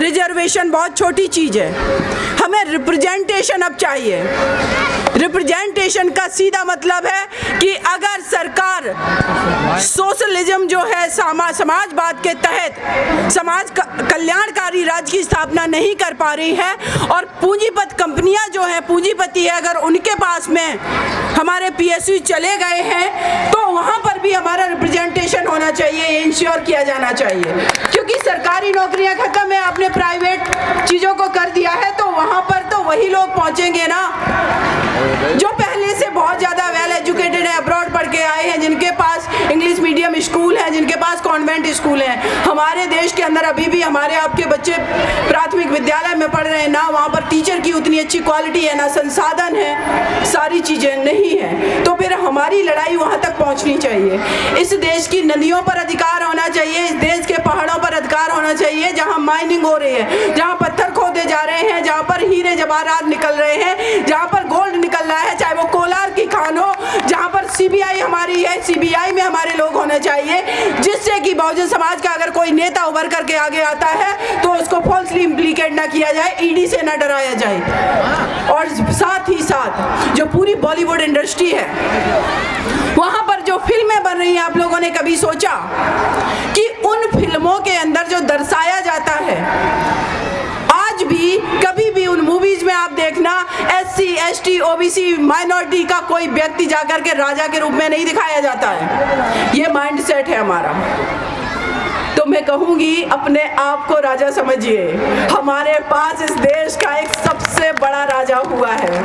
Reservation बहुत छोटी चीज़ है, हमें रिप्रेजेंटेशन अब चाहिए। रिप्रेजेंटेशन का सीधा मतलब है कि अगर सरकार सोशलिज्म जो है समाजवाद के तहत समाज कल्याणकारी राज्य की स्थापना नहीं कर पा रही है और पूंजीपत कंपनियां जो है, पूंजीपति है, अगर उनके पास में हमारे पीएसयू चले गए हैं तो वहां पर भी हमारा रिप्रेजेंटेशन होना चाहिए, ये इंश्योर किया जाना चाहिए। क्योंकि सरकारी नौकरियां खत्म है, आपने प्राइवेट चीज़ों को कर दिया है, तो वहां पर तो वही लोग पहुंचेंगे ना जो पहले से बहुत ज़्यादा वेल एजुकेटेड है, अब्रॉड पढ़ के आए हैं, जिनके पास इंग्लिश मीडियम स्कूल है, जिनके पास कॉन्वेंट स्कूल हैं। हमारे देश के अंदर अभी भी हमारे आपके बच्चे प्राथमिक विद्यालय में पढ़ रहे हैं, ना वहाँ पर टीचर की उतनी अच्छी क्वालिटी है, ना संसाधन है, सारी चीज़ें नहीं हैं। तो फिर हमारी लड़ाई वहाँ तक पहुँचनी चाहिए। इस देश की नदियों पर अधिकार होना चाहिए, इस देश के पहाड़ों पर अधिकार होना चाहिए, जहाँ माइनिंग हो रही है, जहाँ पत्थर खोदे जा रहे हैं, जहाँ पर हीरे जवाहरात निकल रहे हैं, जहाँ पर गोल्ड निकल रहा है, चाहे वो कोलार की खान हो, जहाँ पर सीबीआई हमारी है, सीबीआई में हमारे लोग होने चाहिए, जिससे कि बहुजन समाज का अगर कोई नेता उभर करके आगे आता है तो उसको फॉल्सली इम्प्लीकेट ना किया जाए, ईडी से ना डराया जाए। और साथ ही साथ जो पूरी बॉलीवुड इंडस्ट्री है, वहाँ पर जो फिल्में बन रही हैं, आप लोगों ने कभी सोचा कि उन फिल्मों के अंदर जो दर्शाया जाता है, आज भी कभी भी उन मूवीज में आप देखना SC, ST, OBC माइनॉरिटी का कोई व्यक्ति जाकर के राजा के रूप में नहीं दिखाया जाता है। ये माइंडसेट है हमारा। तो मैं कहूंगी अपने आप को राजा समझिए। हमारे पास इस देश का एक सबसे बड़ा राजा हुआ है,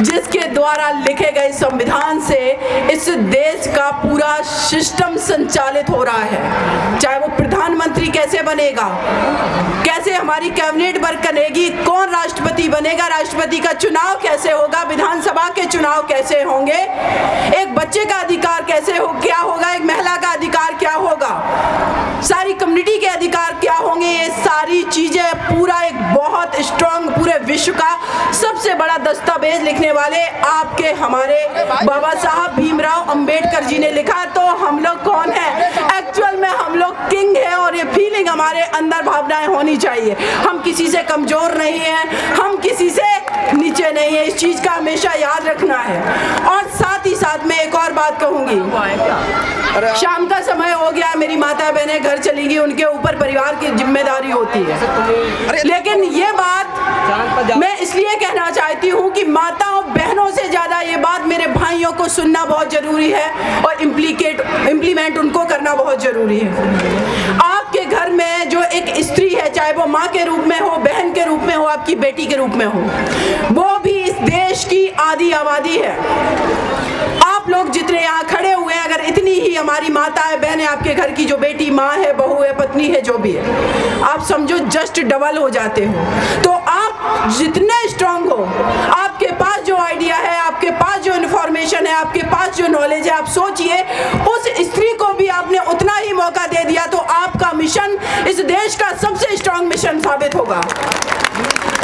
जिसके द्वारा लिखे गए संविधान से इस देश का पूरा सिस्टम संचालित हो रहा है। चाहे वो प्रधानमंत्री कैसे बनेगा, कैसे हमारी कैबिनेट वर्क करेगी, कौन राष्ट्रपति बनेगा, राष्ट्रपति का चुनाव कैसे होगा, विधानसभा के चुनाव कैसे होंगे, एक बच्चे का अधिकार कैसे हो क्या होगा, एक महिला का अधिकार क्या होगा, सारी कम्युनिटी के अधिकार क्या होंगे, ये सारी चीजें पूरा एक बहुत स्ट्रॉन्ग पूरे विश्व का सबसे बड़ा दस्तावेज लिखने वाले आपके हमारे बाबा साहब भीमराव अंबेडकर जी ने लिखा। तो हम लोग कौन है? एक्चुअल में हम लोग किंग है और ये फीलिंग हमारे अंदर भावनाएं होनी चाहिए। हम किसी से कमजोर नहीं हैं, हम किसी से नीचे नहीं है, इस चीज का हमेशा याद रखना है। और साथ ही साथ में एक और बात कहूंगी, शाम का समय हो गया, मेरी माता बहनें घर चली गई, उनके ऊपर परिवार की जिम्मेदारी होती है। लेकिन ये बात मैं इसलिए कहना चाहती हूँ कि माताओं बहनों से ज्यादा ये बात मेरे भाइयों को सुनना बहुत जरूरी है और इम्प्लीमेंट उनको करना बहुत जरूरी है। आपके घर में जो एक स्त्री है, चाहे वो माँ के रूप में हो, बहन के रूप में हो, आपकी बेटी के रूप में हो, वो भी इस देश की आधी आबादी है। आप लोग जितने यहाँ खड़े हुए हैं, अगर इतनी ही हमारी माता है, बहन है, आपके घर की जो बेटी माँ है, बहू है, पत्नी है, जो भी है, आप समझो जस्ट डबल हो जाते हो। तो आप जितने स्ट्रांग हो, आपके पास जो आइडिया है, आपके पास जो इन्फॉर्मेशन है, आपके पास जो नॉलेज है, आप सोचिए उस स्त्री को भी आपने उतना ही मौका दे दिया तो आपका मिशन इस देश का सबसे स्ट्रांग मिशन साबित होगा।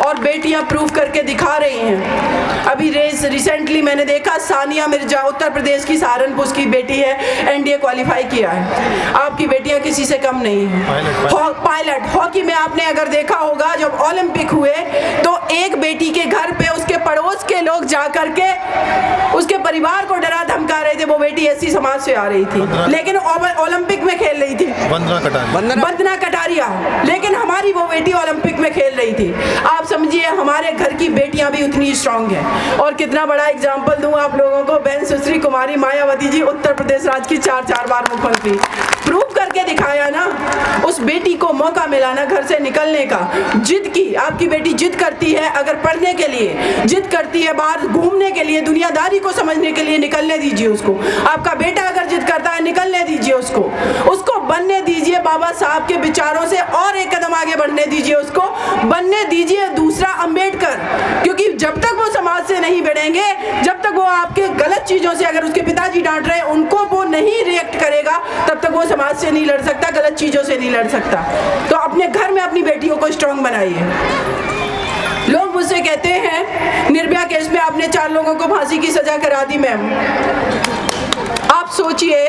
और बेटियां प्रूव करके दिखा रही हैं। अभी रिसेंटली मैंने देखा, सानिया मिर्जा, उत्तर प्रदेश की सहारनपुर की बेटी है, एनडीए क्वालिफाई किया है। आपकी बेटियां किसी से कम नहीं है। पायलट हॉकी में आपने अगर देखा होगा, जब ओलंपिक हुए तो एक बेटी के घर पे उसके पड़ोस के लोग जा करके उसके परिवार को डरा धमका रहे थे। वो बेटी ऐसी समाज से आ रही थी, लेकिन ओलंपिक में खेल रही थी, वंदना कटारिया, लेकिन हमारी वो बेटी ओलंपिक में खेल रही थी। आप समझिए हमारे घर की बेटियां भी उतनी स्ट्रांग हैं। और कितना बड़ा एग्जाम्पल दूं आप लोगों को, बहन सुश्री कुमारी मायावती जी, उत्तर प्रदेश राज्य की 4 बार मुख्यमंत्री, प्रूव करके दिखाया ना। उस बेटी को मौका मिला ना घर से निकलने का, जिद की। आपकी बेटी जिद करती है अगर पढ़ने के लिए, जिद करती है बाहर घूमने के लिए, दुनियादारी को समझने के लिए, निकलने दीजिए उसको। आपका बेटा अगर जिद करता है, निकलने दीजिए उसको बनने दीजिए बाबा साहब के विचारों से, और एक कदम आगे बढ़ने दीजिए उसको, बनने दीजिए दूसरा अंबेडकर। क्योंकि जब तक वो समाज से नहीं बढ़ेंगे, जब तक वो आपके गलत चीजों से, अगर उसके पिताजी डांट रहे हैं उनको वो नहीं रिएक्ट करेगा, तब तक वो समाज से नहीं लड़ सकता, गलत चीजों से नहीं लड़ सकता। तो अपने घर में अपनी बेटियों को स्ट्रांग बनाइए। लोग मुझसे कहते हैं निर्भया केस में आपने 4 लोगों को फांसी की सजा करा दी मैम। आप सोचिए,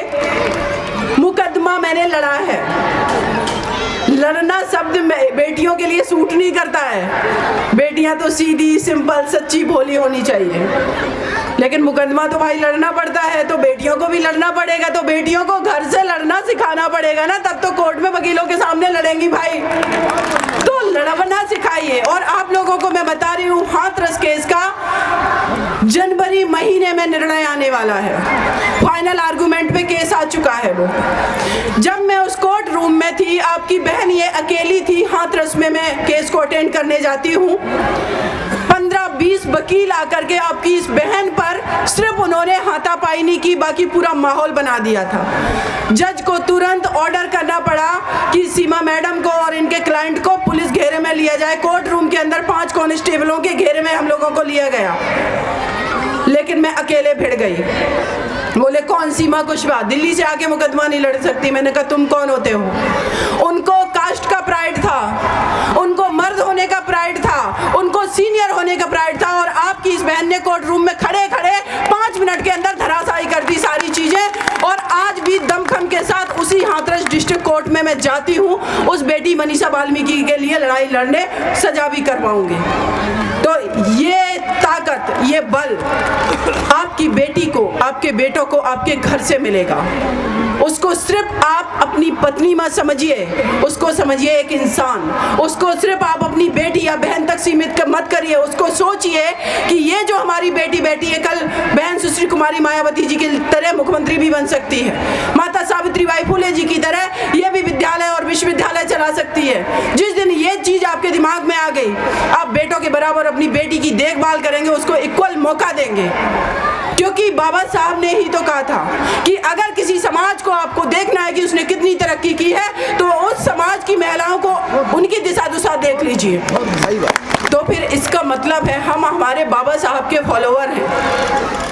मुकदमा मैंने लड़ा है, लड़ना शब्द बेटियों के लिए सूट नहीं करता है। बेटियां तो सीधी, सिंपल, सच्ची, भोली होनी चाहिए। लेकिन मुकदमा तो भाई लड़ना पड़ता है, तो बेटियों को भी लड़ना पड़ेगा। तो बेटियों को घर से लड़ना सिखाना पड़ेगा ना, तब तो कोर्ट में वकीलों के सामने लड़ेंगी भाई। तो लड़ना सिखाइए। और आप लोगों को मैं बता रही हूँ, हाथरस केस का जनवरी महीने में निर्णय आने वाला है। फाइनल आर्गुमेंट पे केस आ चुका है। वो जब मैं उस कोर्ट रूम में थी, आपकी बहन ये अकेली थी हाथरस में, मैं केस को अटेंड करने जाती हूँ। 15-20 वकील आकर के आपकी इस बहन पर सिर्फ उन्होंने हाथापाई नहीं की, बाकी पूरा माहौल बना दिया था। जज को तुरंत ऑर्डर करना पड़ा कि सीमा मैडम को और इनके क्लाइंट को पुलिस घेरे में लिया जाए। कोर्ट रूम के अंदर 5 कांस्टेबलों के घेरे में हम लोगों को लिया गया, लेकिन मैं अकेले भिड़ गई। बोले कौन सीमा कुशवाहा, दिल्ली से आके मुकदमा नहीं लड़ सकती। मैंने कहा तुम कौन होते हो? उनको कास्ट का प्राइड था, उनको मर्द होने का प्राइड था, उनको सीनियर होने का प्राइड था। और आपकी इस बहन ने कोर्ट रूम में खड़े खड़े 5 मिनट के अंदर धराशायी कर दी सारी चीजें। और आज भी दमखम के साथ उसी हाथरस डिस्ट्रिक्ट कोर्ट में मैं जाती हूँ, उस बेटी मनीषा वाल्मीकि के लिए लड़ाई लड़ने, सजा भी करवाऊंगी। तो ये ताकत, ये बल आपकी बेटी को, आपके बेटों को आपके घर से मिलेगा। उसको सिर्फ आप अपनी पत्नी मत समझिए, उसको समझिए एक इंसान। उसको सिर्फ आप अपनी बेटी या बहन तक सीमित मत करिए। उसको सोचिए कि ये जो हमारी बेटी बैठी है, कल बहन सुश्री कुमारी मायावती जी की तरह मुख्यमंत्री भी बन सकती है। माता सावित्रीबाई फुले जी की तरह ये भी विद्यालय और विश्वविद्यालय चला सकती है। जिस दिन ये चीज आपके दिमाग में आ गई, आप बेटों के बराबर अपनी बेटी की देखभाल करेंगे, उसको इक्वल मौका देंगे। क्योंकि बाबा साहब ने ही तो कहा था कि अगर किसी समाज को आपको देखना है कि उसने कितनी तरक्की की है, तो उस समाज की महिलाओं को उनकी दिशा दुशा देख लीजिए। तो फिर इसका मतलब है हम हमारे बाबा साहब के फॉलोअर हैं।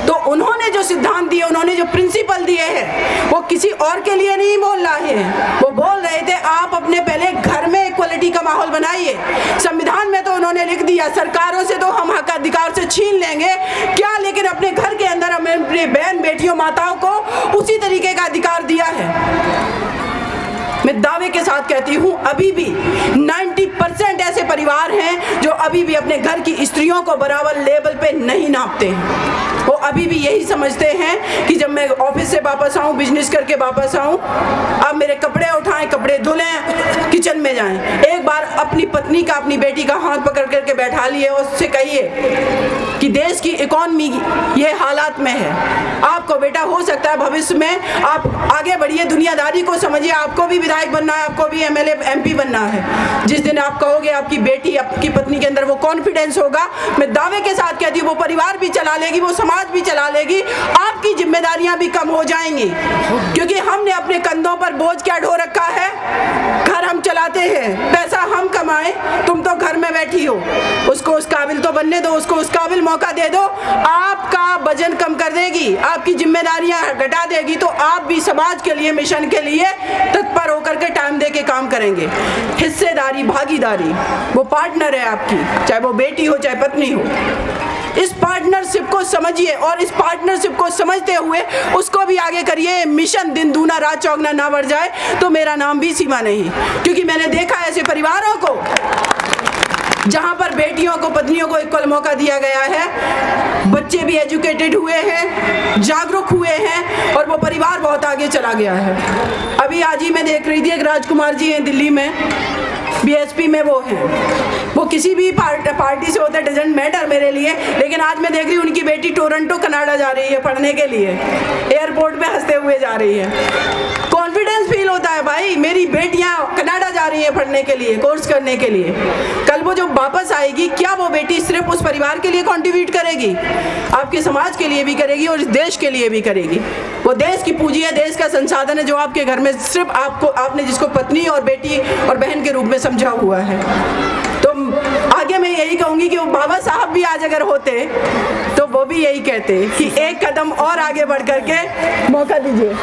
तो उन्होंने जो सिद्धांत दिए, उन्होंने जो प्रिंसिपल दिए हैं, वो किसी और के लिए नहीं बोल रहे हैं। वो बोल रहे थे आप अपने पहले घर में इक्वलिटी का माहौल बनाइए। संविधान में तो उन्होंने लिख दिया सरकारों से तो हम हक अधिकार से छीन लेंगे क्या, लेकिन अपने घर के अंदर हमें अपनी बहन बेटियों माताओं को उसी तरीके का अधिकार दिया है। मैं दावे के साथ कहती हूँ अभी भी 90% ऐसे परिवार हैं जो अभी भी अपने घर की स्त्रियों को बराबर लेवल पे नहीं नापते हैं। वो अभी भी यही समझते हैं कि जब मैं ऑफिस से वापस आऊँ, बिजनेस करके वापस आऊँ, अब मेरे कपड़े उठाएं, कपड़े धुलें, किचन में जाएं। एक बार अपनी पत्नी का, अपनी बेटी का हाथ पकड़ करके बैठा लिए और उससे कहिए कि देश की इकोनॉमी ये हालात में है, आपको बेटा हो सकता है भविष्य में आप आगे बढ़िए, दुनियादारी को समझिए, आपको भी विधायक बनना है, आपको भी एमएलए एमपी बनना है। जिस दिन आप कहोगे आपकी बेटी, आपकी पत्नी के अंदर वो कॉन्फिडेंस होगा, मैं दावे के साथ कहती हूँ वो परिवार भी चला लेगी, वो समाज भी चला लेगी, आपकी जिम्मेदारियां भी कम हो जाएंगी। क्योंकि हमने अपने कंधों पर बोझ क्या ढो रखा है, घर हम चलाते हैं, पैसा हम कमाएं, तुम तो घर में बैठी हो। उसको उस काबिल तो बनने दो, उसको उस काबिल मौका दे दो, आपका वजन कम कर देगी, आपकी जिम्मेदारियां घटा देगी, तो आप भी समाज के लिए, मिशन के लिए तत्पर होकर के टाइम दे के काम करेंगे। हिस्सेदारी, भागीदारी, वो पार्टनर है आपकी, चाहे वो बेटी हो चाहे पत्नी हो। इस पार्टनरशिप को समझिए और इस पार्टनरशिप को समझते हुए उसको भी आगे करिए। मिशन दिन दूना रात चौगुना ना बढ़ जाए तो मेरा नाम भी सीमा नहीं, क्योंकि मैंने देखा ऐसे परिवारों को जहां पर बेटियों को, पत्नियों को इक्वल मौका दिया गया है, बच्चे भी एजुकेटेड हुए हैं, जागरूक हुए हैं और वो परिवार बहुत आगे चला गया है। अभी आज ही मैं देख रही थी, एक राजकुमार जी हैं दिल्ली में, बीएसपी में वो हैं, वो किसी भी पार्टी से होते, डजंट मैटर मेरे लिए, लेकिन आज मैं देख रही हूँ उनकी बेटी टोरंटो कनाडा जा रही है पढ़ने के लिए, एयरपोर्ट पे हंसते हुए जा रही है। कॉन्फिडेंस फील होता है भाई, मेरी बेटियां कनाडा जा रही है पढ़ने के लिए, कोर्स करने के लिए। कल वो जब वापस आएगी, क्या वो बेटी सिर्फ उस परिवार के लिए कंट्रीब्यूट करेगी, आपके समाज के लिए भी करेगी और इस देश के लिए भी करेगी। वो देश की पूंजी है, देश का संसाधन है, जो आपके घर में सिर्फ आपने जिसको पत्नी और बेटी और बहन के रूप में समझा हुआ है। तो आगे मैं यही कहूंगी कि वो बाबा साहब भी आज अगर होते तो वो भी यही कहते कि एक कदम और आगे बढ़ करके मौका दीजिए।